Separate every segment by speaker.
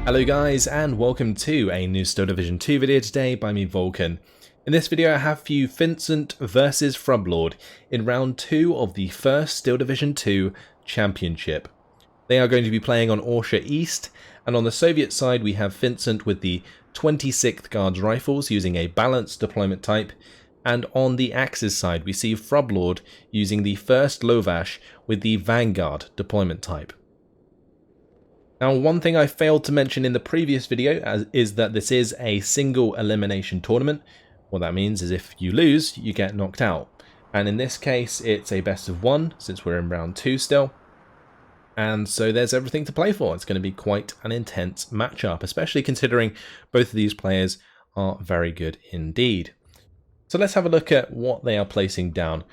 Speaker 1: Hello guys, and welcome to a new Steel Division 2 video today by me, Vulcan. In this video I have for you Finzent versus Frubblord in round 2 of the first Steel Division 2 Championship. They are going to be playing on Orsha East, and on the Soviet side we have Finzent with the 26th Guards Rifles using a balanced deployment type, and on the Axis side we see Frubblord using the 1st Lovas with the Vanguard deployment type. Now, one thing I failed to mention in the previous video is that this is a single elimination tournament. What that means is if you lose, you get knocked out. And in this case, it's a best of 1, since we're in round 2 still. And so there's everything to play for. It's going to be quite an intense matchup, especially considering both of these players are very good indeed. So let's have a look at what they are placing down.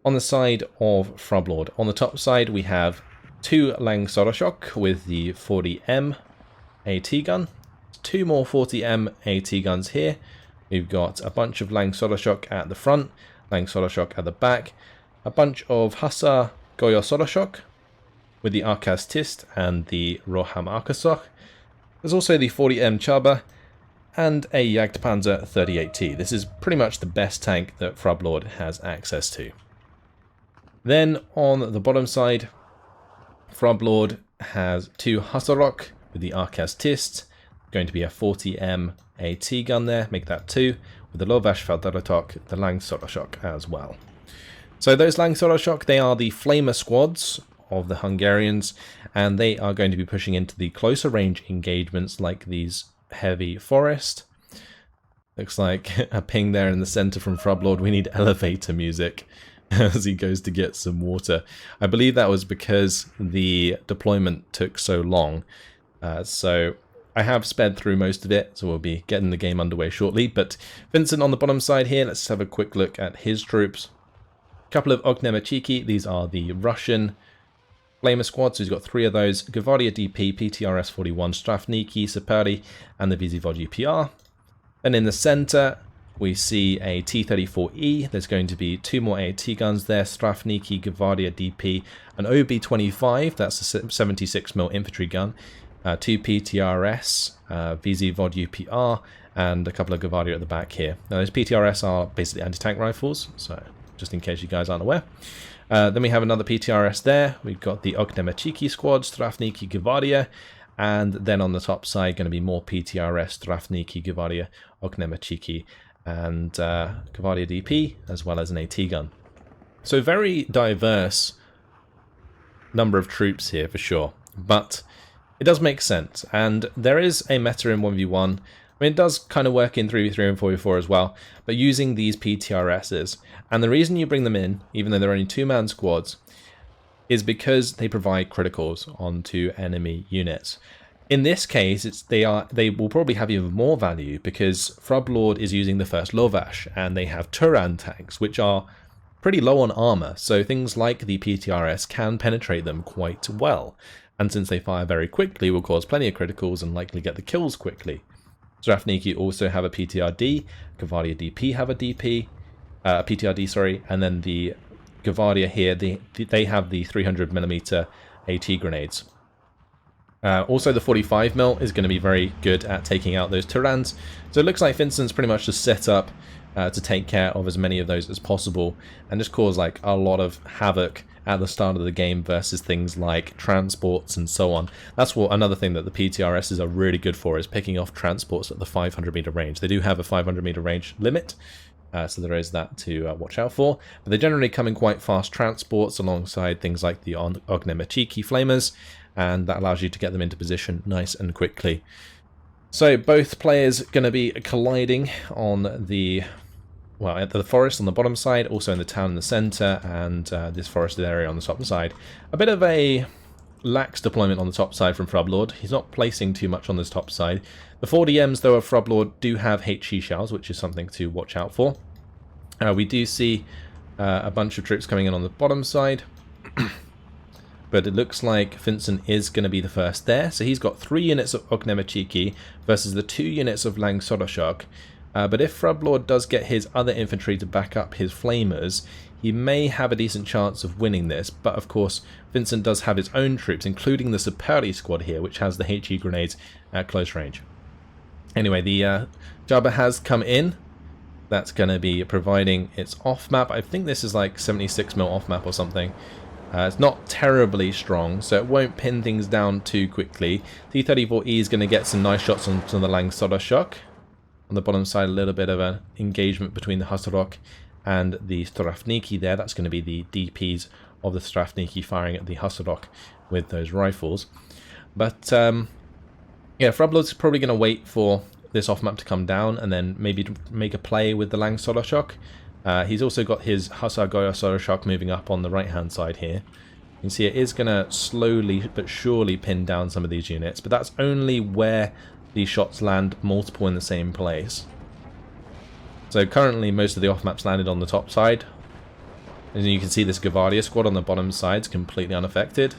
Speaker 1: On the side of Frubblord, on the top side we have 2 Lang Soroshock with the 40M AT gun, 2 more 40M AT guns here. We've got a bunch of Lang Soroshock at the front, Lang Soroshock at the back, a bunch of Hussar Goyo Soroshock with the Arkaz Tist and the Roham Arkasok. There's also the 40M Chaba and a Jagdpanzer 38T. This is pretty much the best tank that Frubblord has access to. Then on the bottom side, Frubblord has 2 Hussarok with the Arkaz Tist, going to be a 40M AT gun there, make that 2, with the Lovas Feldaratok, the Lang Soroshock as well. So those Lang Soroshock, they are the Flamer squads of the Hungarians, and they are going to be pushing into the closer range engagements like these heavy forest. Looks like a ping there in the center from Frubblord. We need elevator music as he goes to get some water. I believe that was because the deployment took so long. So I have sped through most of it, so we'll be getting the game underway shortly. But Finzent on the bottom side here, let's have a quick look at his troops. A couple of Ognemachiki, these are the Russian Flamer squads, so he's got 3 of those. Gvardia DP, PTRS 41, Strafniki, Sapari, and the Vizivod UPR. And in the center, we see a T-34E. There's going to be 2 more AT guns there, Strafniki, Gvardia DP, an OB-25, that's a 76mm infantry gun, 2 PTRS, Vizivod UPR, and a couple of Gvardia at the back here. Now those PTRS are basically anti-tank rifles, so just in case you guys aren't aware. Then we have another PTRS there. We've got the Ognemachiki squad, Strafniki, Gvardia, and then on the top side going to be more PTRS, Strafniki, Gvardia, Ognemachiki, and Gvardia DP, as well as an AT gun. So very diverse number of troops here for sure, but it does make sense, and there is a meta in 1v1. I mean, it does kind of work in 3v3 and 4v4 as well, but using these PTRSs, and the reason you bring them in, even though they're only 2-man squads, is because they provide criticals onto enemy units. In this case, they will probably have even more value because Frubblord is using the 1st Lovas, and they have Turan tanks, which are pretty low on armor, so things like the PTRS can penetrate them quite well. And since they fire very quickly, will cause plenty of criticals and likely get the kills quickly. Strafniki also have a PTRD, Gvardia DP have a PTRD, sorry, and then the Gvardia here, they have the 300mm AT grenades. Also, the 45mm is going to be very good at taking out those Turans. So it looks like Finzent's pretty much just set up to take care of as many of those as possible and just cause like a lot of havoc at the start of the game versus things like transports and so on. That's what another thing that the PTRSs are really good for, is picking off transports at the 500-meter range. They do have a 500-meter range limit, so there is that to watch out for. But they generally come in quite fast transports alongside things like the Ognemachiki flamers, and that allows you to get them into position nice and quickly. So both players going to be colliding on the, well, at the forest on the bottom side, also in the town in the center, and this forested area on the top side. A bit of a lax deployment on the top side from Frubblord. He's not placing too much on this top side. The 40Ms, though, of Frubblord do have HE shells, which is something to watch out for. We do see a bunch of troops coming in on the bottom side. But it looks like Finzent is going to be the first there. So he's got 3 units of Ognemachiki versus the 2 units of Lang Soroshock. But if Frubblord does get his other infantry to back up his flamers, he may have a decent chance of winning this. But of course, Finzent does have his own troops, including the Superli squad here, which has the HE grenades at close range. Anyway, the Jabba has come in. That's going to be providing its off-map. I think this is like 76mm off-map or something. It's not terribly strong, so it won't pin things down too quickly. T-34E is going to get some nice shots onto the Langsodashok. On the bottom side, a little bit of an engagement between the Hasarok and the Strafniki there. That's going to be the DPs of the Strafniki firing at the Hasarok with those rifles. But, yeah, Frubblord's probably going to wait for this off-map to come down and then maybe make a play with the Langsodashok. He's also got his Hasargoya Sorashok moving up on the right-hand side here. You can see it is going to slowly but surely pin down some of these units, but that's only where these shots land multiple in the same place. So currently most of the off-maps landed on the top side. And you can see this Gavardia squad on the bottom side is completely unaffected.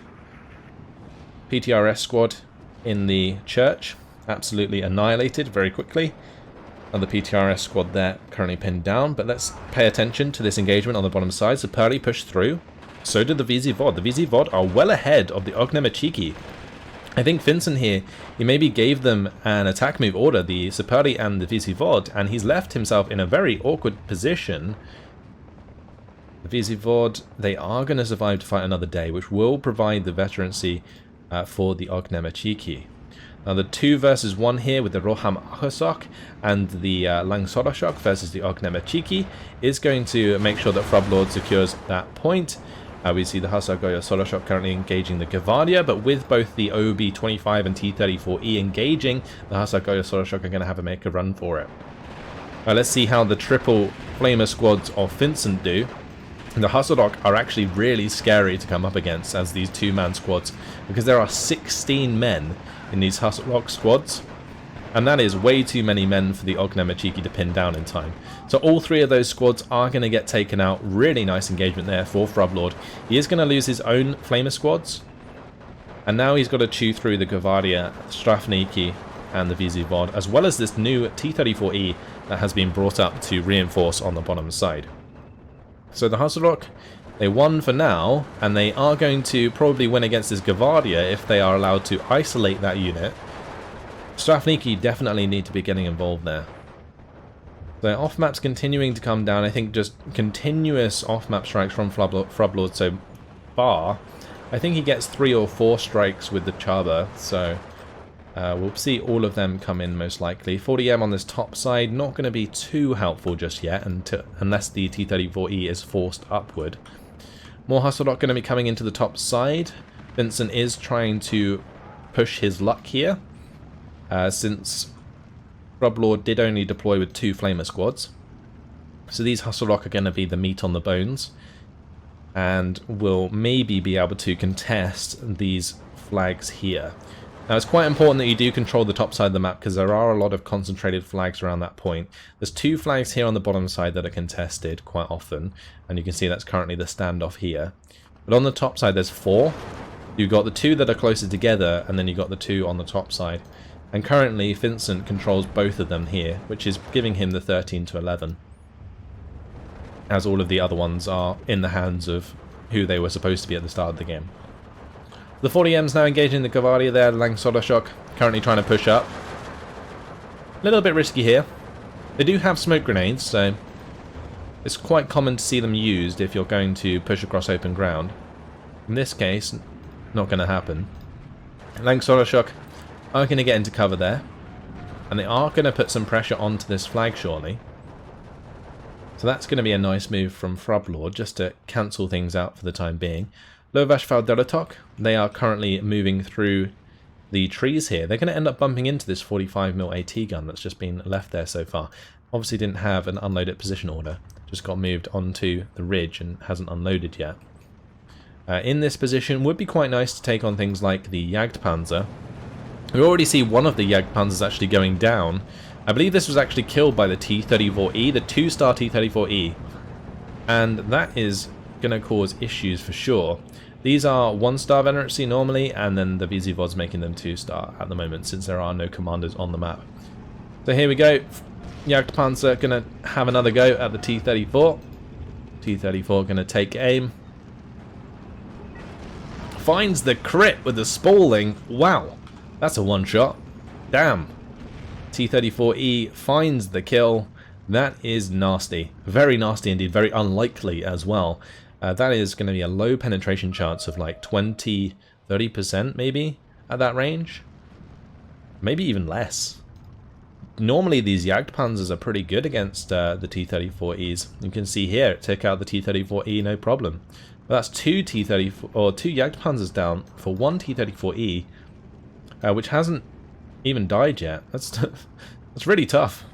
Speaker 1: PTRS squad in the church, absolutely annihilated very quickly. And the PTRS squad there currently pinned down, but let's pay attention to this engagement on the bottom side. So Pearly pushed through, so did the VZ-Vod. The VZ-Vod are well ahead of the Ognemachiki. I think Finzent here, he maybe gave them an attack move order, the Superli and the VZ-Vod, and he's left himself in a very awkward position. The VZ-Vod, they are going to survive to fight another day, which will provide the veterancy for the Ognemachiki. Now the 2 versus 1 here with the Roham Ahosok and the Langsodashok versus the Ognemachiki is going to make sure that Frubblord secures that point. We see the Hasargoya Sorashok currently engaging the Gavardia, but with both the OB-25 and T-34E engaging, the Hasargoya Sorashok are going to have to make a run for it. Let's see how the triple flamer squads of Finzent do. The Hasarok are actually really scary to come up against as these 2-man squads, because there are 16 men in these Hasarok squads, and that is way too many men for the Ognemachiki to pin down in time. So all 3 of those squads are going to get taken out. Really nice engagement there for Frubblord. He is going to lose his own flamer squads, and now he's got to chew through the Gavardia, Strafniki and the VZ-Vod, as well as this new T-34E that has been brought up to reinforce on the bottom side. So the Hasarok, they won for now, and they are going to probably win against this Gavardia if they are allowed to isolate that unit. Strafniki definitely need to be getting involved there. So off-maps continuing to come down. I think just continuous off-map strikes from Frubblord so far. I think he gets 3 or 4 strikes with the Chaba, so we'll see all of them come in most likely. 40M on this top side, not going to be too helpful just yet unless the T-34E is forced upward. More Hasarok going to be coming into the top side. Finzent is trying to push his luck here, since Frubblord did only deploy with 2 flamer squads. So these Hasarok are going to be the meat on the bones, and will maybe be able to contest these flags here. Now it's quite important that you do control the top side of the map, because there are a lot of concentrated flags around that point. There's 2 flags here on the bottom side that are contested quite often, and you can see that's currently the standoff here. But on the top side there's 4. You've got the 2 that are closer together, and then you've got the 2 on the top side. And currently Finzent controls both of them here, which is giving him the 13 to 11. As all of the other ones are in the hands of who they were supposed to be at the start of the game. The 40M's now engaging the Gavardia there, Langsodashok currently trying to push up. A little bit risky here. They do have smoke grenades, so it's quite common to see them used if you're going to push across open ground. In this case, not going to happen. Langsodashok are going to get into cover there, and they are going to put some pressure onto this flag surely. So that's going to be a nice move from Frubblord just to cancel things out for the time being. Lovas Faldelatok, they are currently moving through the trees here. They're going to end up bumping into this 45mm AT gun that's just been left there so far. Obviously didn't have an unloaded position order, just got moved onto the ridge and hasn't unloaded yet. In this position would be quite nice to take on things like the Jagdpanzer. We already see one of the Jagdpanzers actually going down. I believe this was actually killed by the T-34E, the 2-star T-34E. And that is going to cause issues for sure. These are 1-star veterancy normally, and then the VZ-Vod's making them 2-star at the moment, since there are no commanders on the map. So here we go. Jagdpanzer going to have another go at the T-34. T-34 going to take aim. Finds the crit with the spalling. Wow, that's a one-shot. Damn. T-34E finds the kill. That is nasty. Very nasty indeed. Very unlikely as well. That is going to be a low penetration chance of like 20-30% maybe at that range. Maybe even less. Normally these Jagdpanzers are pretty good against the T-34Es. You can see here it took out the T-34E no problem. But that's two T-34 or two Jagdpanzers down for one T-34E, which hasn't even died yet. That's really tough.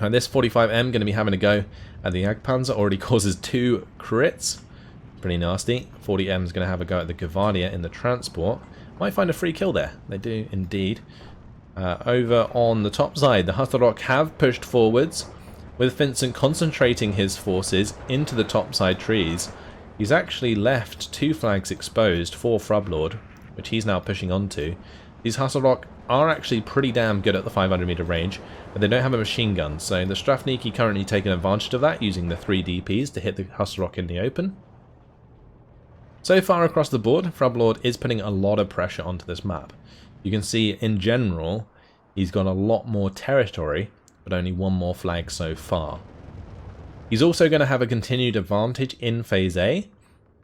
Speaker 1: This 45M going to be having a go at the Jagdpanzer. Already causes 2 crits. Pretty nasty. 40M is going to have a go at the Gavardia in the transport. Might find a free kill there. They do indeed. Over on the top side, the Hutterok have pushed forwards, with Finzent concentrating his forces into the top side trees. He's actually left 2 flags exposed for Frubblord, which he's now pushing onto. These Hutterok are actually pretty damn good at the 500 meter range, but they don't have a machine gun, so the Strafniki currently taking advantage of that, using the 3 DPs to hit the Hutterok in the open. So far across the board, Frubblord is putting a lot of pressure onto this map. You can see in general, he's got a lot more territory, but only 1 more flag so far. He's also going to have a continued advantage in Phase A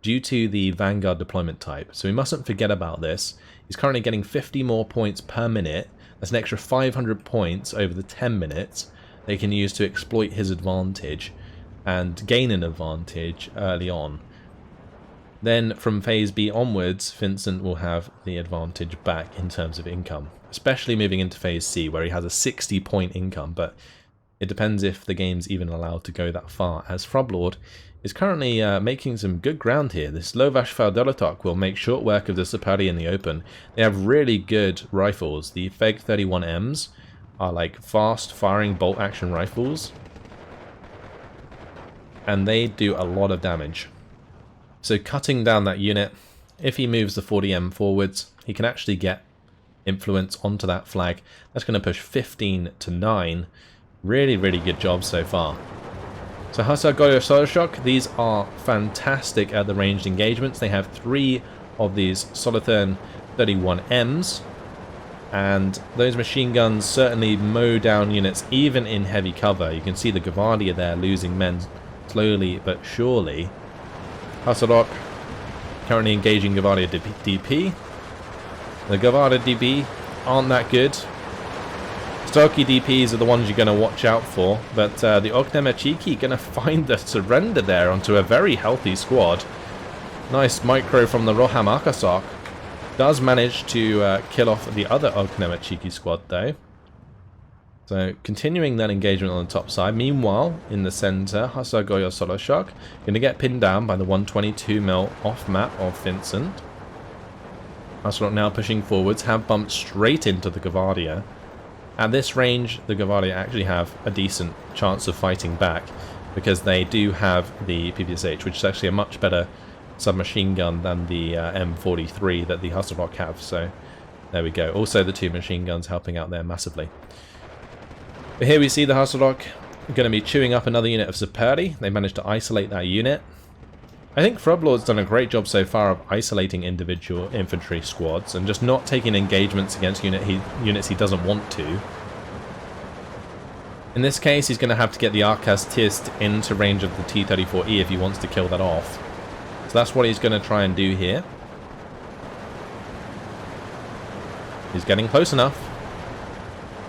Speaker 1: due to the Vanguard deployment type, so we mustn't forget about this. He's currently getting 50 more points per minute. That's an extra 500 points over the 10 minutes they can use to exploit his advantage and gain an advantage early on. Then from Phase B onwards, Finzent will have the advantage back in terms of income, especially moving into Phase C, where he has a 60-point income, but it depends if the game's even allowed to go that far, as Frubblord is currently making some good ground here. This Lovas Feudalatok will make short work of the Sapari in the open. They have really good rifles. The Feg 31Ms are like fast-firing bolt-action rifles, and they do a lot of damage. So cutting down that unit, if he moves the 40M forwards, he can actually get influence onto that flag. That's going to push 15 to 9. Really, really good job so far. So Hasa Goyo Soloshock, these are fantastic at the ranged engagements. They have 3 of these Solithern 31Ms, and those machine guns certainly mow down units even in heavy cover. You can see the Gavardia there losing men slowly but surely. Hutterok currently engaging Gavardia DP. The Gavardia DP aren't that good. Stocky DPs are the ones you're going to watch out for, but the Ognemechiki going to find the surrender there onto a very healthy squad. Nice micro from the Roham Akasok. Does manage to kill off the other Ognemechiki squad though. So continuing that engagement on the top side. Meanwhile, in the center, Hasagoyo Soloshok going to get pinned down by the 122mm off map of Finzent. Hasalok now pushing forwards, have bumped straight into the Gavardia. At this range, the Gavardia actually have a decent chance of fighting back, because they do have the PPSH, which is actually a much better submachine gun than the M43 that the Hasalok have. So there we go. Also the 2 machine guns helping out there massively. But here we see the Hasalok going to be chewing up another unit of Saperi. They managed to isolate that unit. I think Frubblord's done a great job so far of isolating individual infantry squads and just not taking engagements against units he doesn't want to. In this case, he's going to have to get the Arcas Tist into range of the T-34E if he wants to kill that off. So that's what he's going to try and do here. He's getting close enough.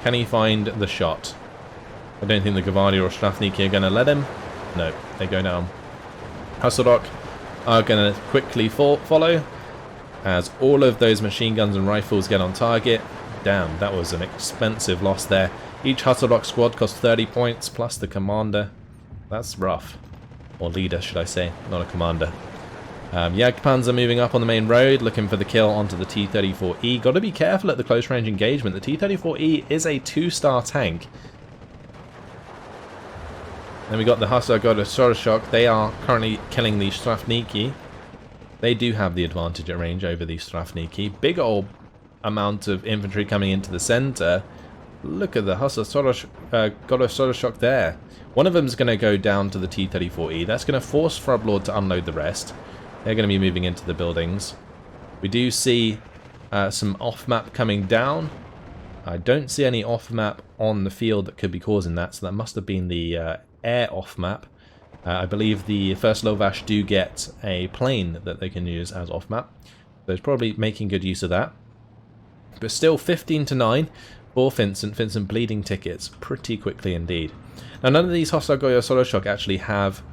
Speaker 1: Can he find the shot? I don't think the Gavardia or Strafniki are going to let him. No, they go down. Hasadok are going to quickly follow as all of those machine guns and rifles get on target. Damn, that was an expensive loss there. Each Hasadok squad cost 30 points plus the commander. That's rough. Or leader, should I say, not a commander. Jagdpanzer moving up on the main road, looking for the kill onto the T-34E. Got to be careful at the close range engagement. The T-34E is a 2-star tank. Then we got the Hasagoda Soroshok. They are currently killing the Strafniki. They do have the advantage at range over the Strafniki. Big old amount of infantry coming into the center. Look at the Shock there. One of them is going to go down to the T-34E. That's going to force Frubblord to unload the rest. They're going to be moving into the buildings. We do see some off-map coming down. I don't see any off-map on the field that could be causing that, so that must have been the air off-map. I believe the first Lovas do get a plane that they can use as off-map. So it's probably making good use of that. But still 15-9 for Finzent. Finzent bleeding tickets pretty quickly indeed. Now none of these hostile Solar Shock actually have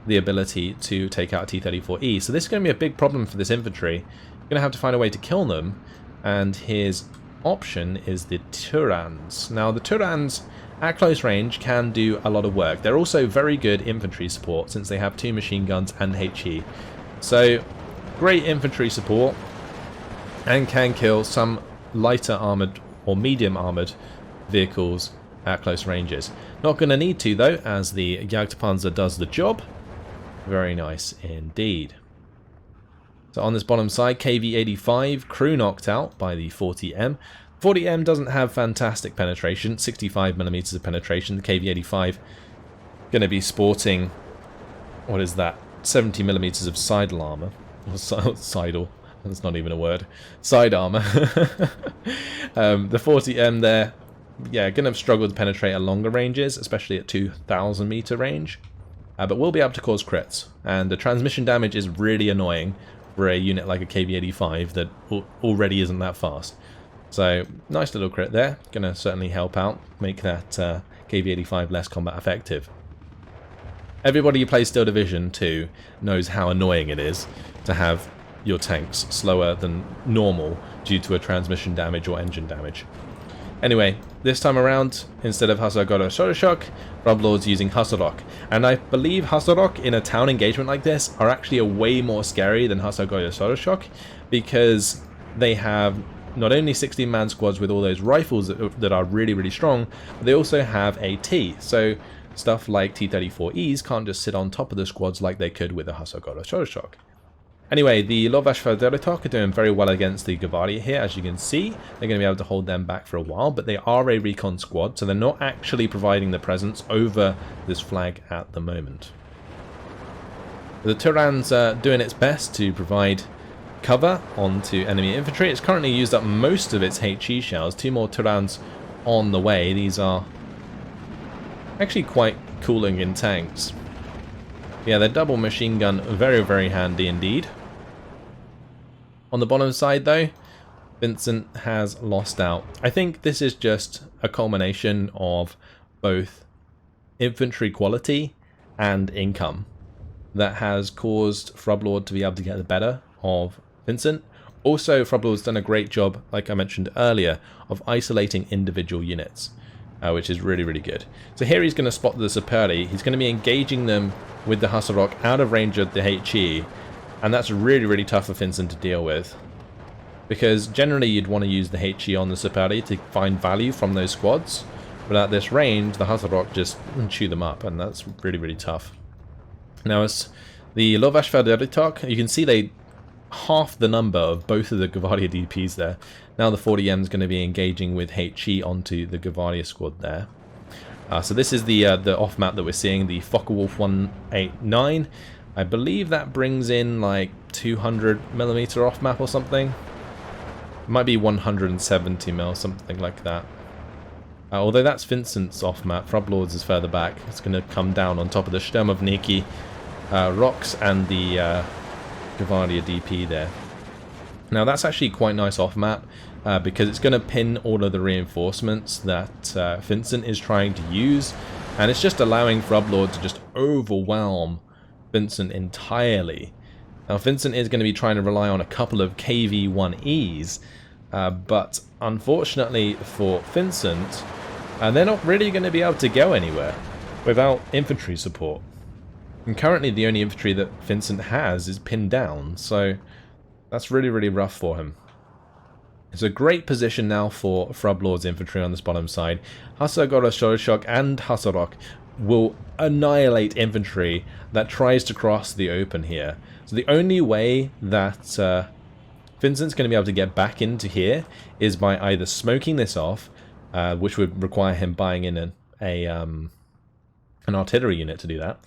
Speaker 1: the ability to take out a T-34E. So this is going to be a big problem for this infantry. You're going to have to find a way to kill them. And his option is the Turans. Now the Turans at close range can do a lot of work. They're also very good infantry support since they have 2 machine guns and HE. So great infantry support and can kill some lighter armoured or medium armoured vehicles at close ranges. Not going to need to though, as the Jagdpanzer does the job. Very nice indeed. So on this bottom side, KV-85 crew knocked out by the 40M. 40M doesn't have fantastic penetration, 65mm of penetration. The KV-85 going to be sporting, what is that, 70mm of sidle armor, or sidle. That's not even a word. Side armor. The 40M there, yeah, going to struggle to penetrate at longer ranges, especially at 2,000 meter range. But will be able to cause crits. And the transmission damage is really annoying for a unit like a KV-85 that already isn't that fast. So, nice little crit there. Going to certainly help out, make that KV-85 less combat effective. Everybody who plays Steel Division 2 knows how annoying it is to have your tanks slower than normal due to a transmission damage or engine damage. Anyway, this time around, instead of Hasagoro Soroshock, Frubblord's using Hasarok. And I believe Hasarok in a town engagement like this are actually a way more scary than Hasagoro Soroshock, because they have not only 16-man squads with all those rifles that are really, really strong, but they also have a T. So stuff like T-34Es can't just sit on top of the squads like they could with a Hasagoro Soroshock. Anyway, the Lovas Ferderitok are doing very well against the Gavaria here, as you can see. They're going to be able to hold them back for a while, but they are a recon squad, so they're not actually providing the presence over this flag at the moment. The Turan's doing its best to provide cover onto enemy infantry. It's currently used up most of its HE shells. 2 more Turans on the way. These are actually quite cooling in tanks. Yeah, their double machine gun, very, very handy indeed. On the bottom side though, Finzent has lost out. I think this is just a culmination of both infantry quality and income that has caused Frubblord to be able to get the better of Finzent. Also, Frubblord's done a great job, like I mentioned earlier, of isolating individual units, which is really, really good. So here he's going to spot the Superi. He's going to be engaging them with the Hasarok out of range of the HE, and that's really, really tough for Finzent to deal with, because generally you'd want to use the HE on the Superi to find value from those squads, but at this range the Hasarok just chew them up, and that's really, really tough. Now as the Lovas Ferderitok, you can see they half the number of both of the Gavaria DPs there. Now the 40M is going to be engaging with HE onto the Gavaria squad there. So this is the off map that we're seeing, the Focke-Wulf 189. I believe that brings in like 200mm off map or something. It might be 170mm, something like that. Although that's Finzent's off map, Frubblord's is further back. It's going to come down on top of the Sturmovniki rocks and the Gavaria DP there. Now that's actually quite nice off map, because it's going to pin all of the reinforcements that Finzent is trying to use, and it's just allowing Frubblord to just overwhelm Finzent entirely. Now Finzent is going to be trying to rely on a couple of KV-1Es, but unfortunately for Finzent, they're not really going to be able to go anywhere without infantry support. And currently the only infantry that Finzent has is pinned down, so that's really, really rough for him. It's a great position now for Frubblord's infantry on this bottom side. Hasagoro Soroshock and Hasarok will annihilate infantry that tries to cross the open here. So the only way that Finzent's going to be able to get back into here is by either smoking this off, which would require him buying in an artillery unit to do that,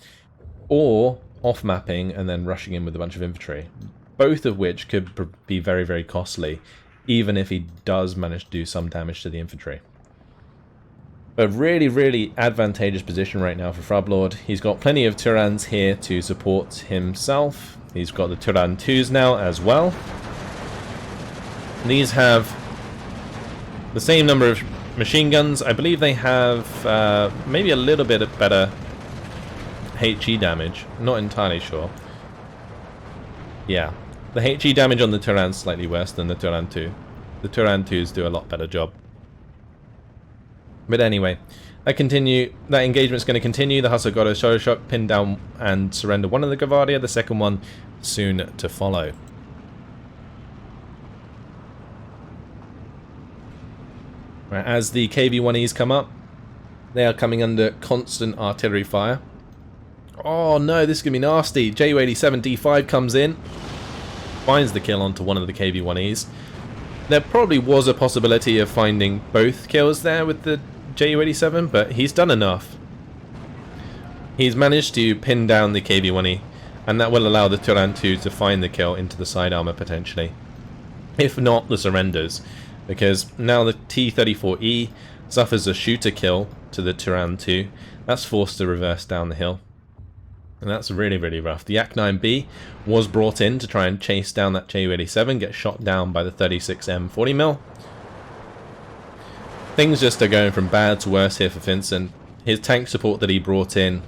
Speaker 1: or off-mapping and then rushing in with a bunch of infantry, both of which could be very, very costly, even if he does manage to do some damage to the infantry. A really, really advantageous position right now for Frubblord. He's got plenty of Tyrans here to support himself. He's got the Tyran 2s now as well. These have the same number of machine guns. I believe they have maybe a little bit better HE damage. Not entirely sure. Yeah, the HE damage on the Tyran's slightly worse than the Tyran 2. The Tyran 2s do a lot better job. But anyway, that engagement's going to continue. The Hussar got a shoulder shock, pinned down and surrender one of the Gavardia, the second one soon to follow. Right, as the KV-1Es come up, they are coming under constant artillery fire. Oh no, this is going to be nasty. Ju-87D5 comes in, finds the kill onto one of the KV-1Es. There probably was a possibility of finding both kills there with the Ju-87, but he's done enough. He's managed to pin down the KV-1E, and that will allow the Tyran 2 to find the kill into the side armor potentially. If not, the surrenders, because now the T-34E suffers a shooter kill to the Tyran 2. That's forced to reverse down the hill. And that's really, really rough. The Yak-9B was brought in to try and chase down that Ju-87, get shot down by the 36M 40mm. Things just are going from bad to worse here for Finzent. His tank support that he brought in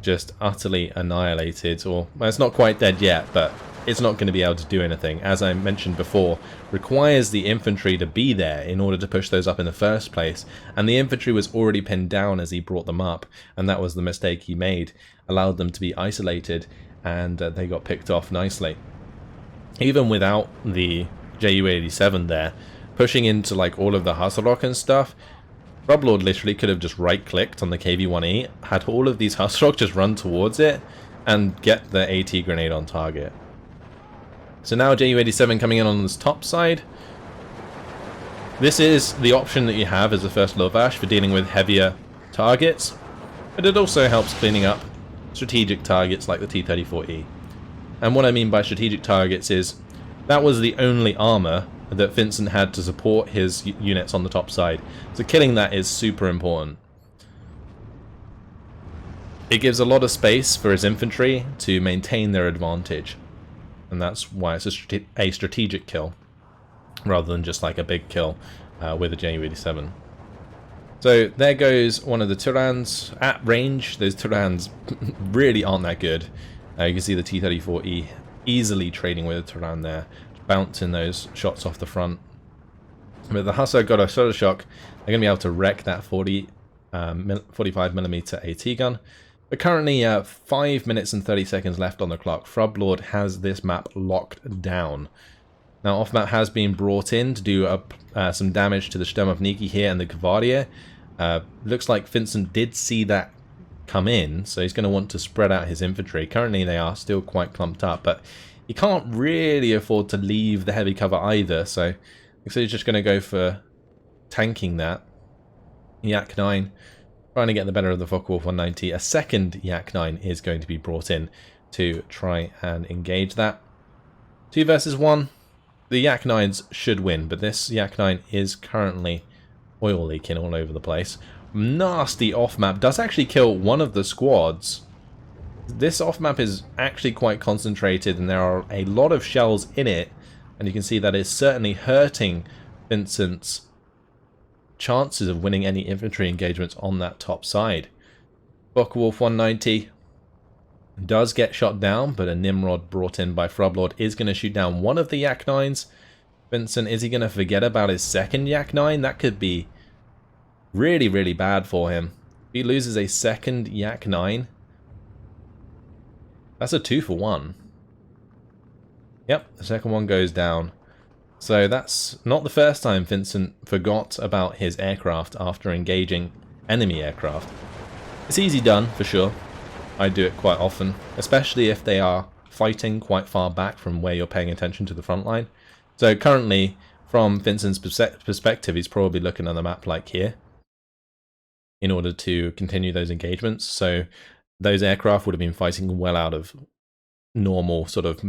Speaker 1: just utterly annihilated, or well, it's not quite dead yet, but it's not going to be able to do anything. As I mentioned before, requires the infantry to be there in order to push those up in the first place, and the infantry was already pinned down as he brought them up, and that was the mistake he made. Allowed them to be isolated, and they got picked off nicely. Even without the Ju-87 there, pushing into like all of the Hussarok and stuff, Frubblord literally could have just right-clicked on the KV-1E, had all of these Hussarok just run towards it, and get the AT grenade on target. So now Ju-87 coming in on this top side. This is the option that you have as the first Lovas for dealing with heavier targets, but it also helps cleaning up strategic targets like the T-34E. And what I mean by strategic targets is that was the only armor that Finzent had to support his units on the top side. So killing that is super important. It gives a lot of space for his infantry to maintain their advantage. And that's why it's a strategic kill, rather than just like a big kill with a Ju-87. So there goes one of the Tyrans at range. Those Tyrans really aren't that good. You can see the T-34E easily trading with a Tyran there, bouncing those shots off the front. But the Hussar got a shoulder shock. They're going to be able to wreck that 45mm AT gun. But currently 5 minutes and 30 seconds left on the clock. Frubblord has this map locked down. Now off-map has been brought in to do some damage to the Sturmovniki here and the Gavardia. Looks like Finzent did see that come in, so he's going to want to spread out his infantry. Currently they are still quite clumped up, but he can't really afford to leave the heavy cover either, so he's just going to go for tanking that. Yak-9 trying to get the better of the Focke-Wulf 190. A second Yak-9 is going to be brought in to try and engage that. 2 versus 1. The Yak-9s should win, but this Yak-9 is currently oil leaking all over the place. Nasty off-map. Does actually kill one of the squads. This off-map is actually quite concentrated, and there are a lot of shells in it, and you can see that it's certainly hurting Finzent's chances of winning any infantry engagements on that top side. Focke-Wulf 190 does get shot down, but a Nimrod brought in by Frubblord is going to shoot down one of the Yak-9s. Finzent, is he going to forget about his second Yak-9? That could be really, really bad for him. If he loses a second Yak-9, that's a 2 for 1. Yep, the second one goes down. So that's not the first time Finzent forgot about his aircraft after engaging enemy aircraft. It's easy done, for sure. I do it quite often, especially if they are fighting quite far back from where you're paying attention to the front line. So currently, from Finzent's perspective, he's probably looking at the map like here in order to continue those engagements. So those aircraft would have been fighting well out of normal sort of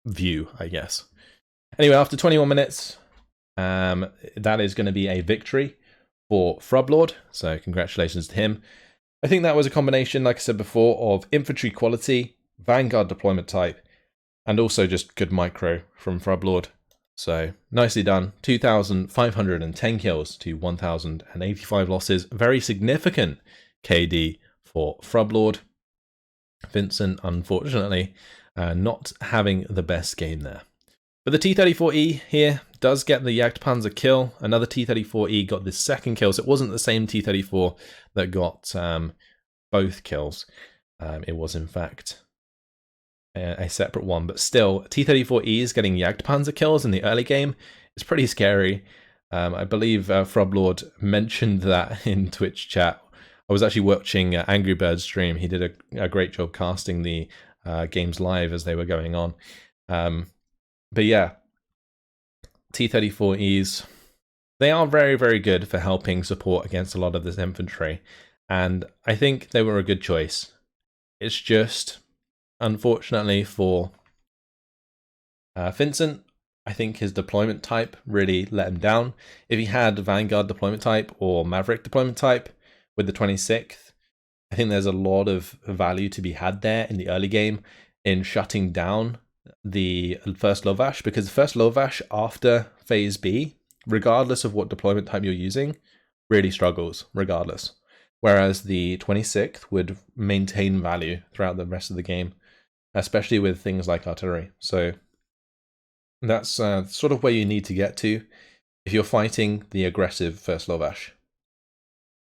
Speaker 1: view, I guess. Anyway, after 21 minutes, that is going to be a victory for Frubblord, so congratulations to him. I think that was a combination, like I said before, of infantry quality, vanguard deployment type, and also just good micro from Frubblord. So nicely done. 2,510 kills to 1,085 losses. Very significant KD for Frubblord. Finzent, unfortunately, not having the best game there. But the T-34E here does get the Jagdpanzer kill. Another T-34E got the second kill, so it wasn't the same T-34 that got both kills. It was, in fact, a separate one. But still, T-34Es getting Jagdpanzer kills in the early game is pretty scary. I believe Frubblord mentioned that in Twitch chat. I was actually watching Angry Bird's stream. He did a great job casting the games live as they were going on. But yeah, T-34Es, they are very, very good for helping support against a lot of this infantry. And I think they were a good choice. It's just, unfortunately for Finzent, I think his deployment type really let him down. If he had Vanguard deployment type or Maverick deployment type with the 26th, I think there's a lot of value to be had there in the early game in shutting down the first Lovas, because the first Lovas after phase B, regardless of what deployment type you're using, really struggles regardless. Whereas the 26th would maintain value throughout the rest of the game, especially with things like artillery. So that's sort of where you need to get to if you're fighting the aggressive first Lovas.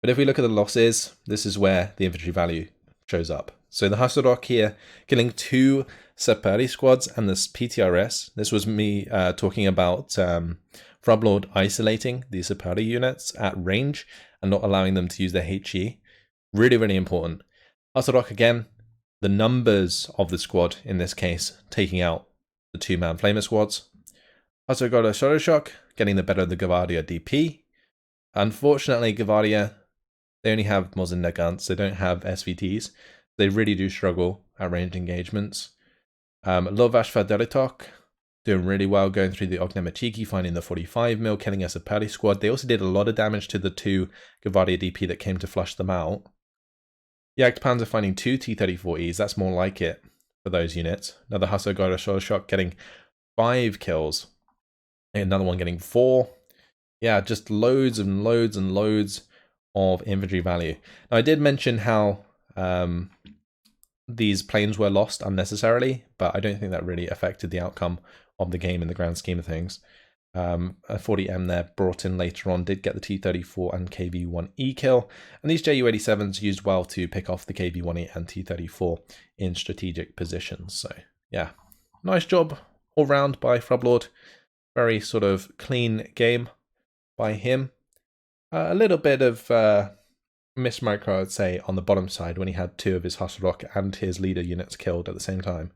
Speaker 1: But if we look at the losses, this is where the infantry value shows up. So the Hasselhoch here, killing 2 Sapari squads and this PTRS. This was me talking about Frubblord isolating the Sapari units at range and not allowing them to use their HE. Really, really important. Hasselhoch again, the numbers of the squad in this case, taking out the 2-man flamer squads. Hasselhoch getting the better of the Gvardia DP. Unfortunately, Gvardia, they only have Mosin Nagants, they don't have SVTs. They really do struggle at ranged engagements. Lovas Fadelitok doing really well, going through the Ognemachiki, finding the 45mm, killing a Sapari squad. They also did a lot of damage to the 2 Gvardia DP that came to flush them out. Jagdpanzer finding 2 T-34Es, that's more like it for those units. Another Hasselhoch getting 5 kills. Another one getting 4. Yeah, just loads and loads and loads of infantry value. Now I did mention how these planes were lost unnecessarily, but I don't think that really affected the outcome of the game in the grand scheme of things. A 40M there brought in later on did get the T-34 and KV-1E kill, and these Ju-87s used well to pick off the KV-1E and T-34 in strategic positions. So yeah, nice job all round by Frubblord. Very sort of clean game by him. A little bit of missed micro, I'd say, on the bottom side when he had 2 of his Hasselhoch and his leader units killed at the same time.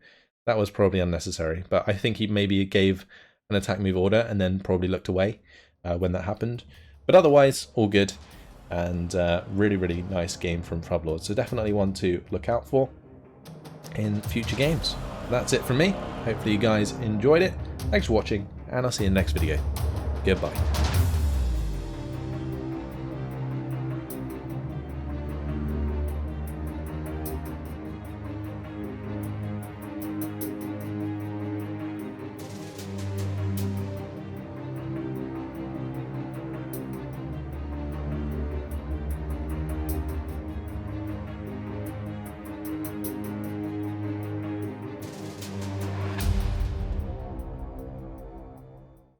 Speaker 1: That was probably unnecessary, but I think he maybe gave an attack move order and then probably looked away when that happened. But otherwise, all good, and really, really nice game from Frubblord. So definitely one to look out for in future games. That's it from me. Hopefully you guys enjoyed it. Thanks for watching, and I'll see you in the next video. Goodbye.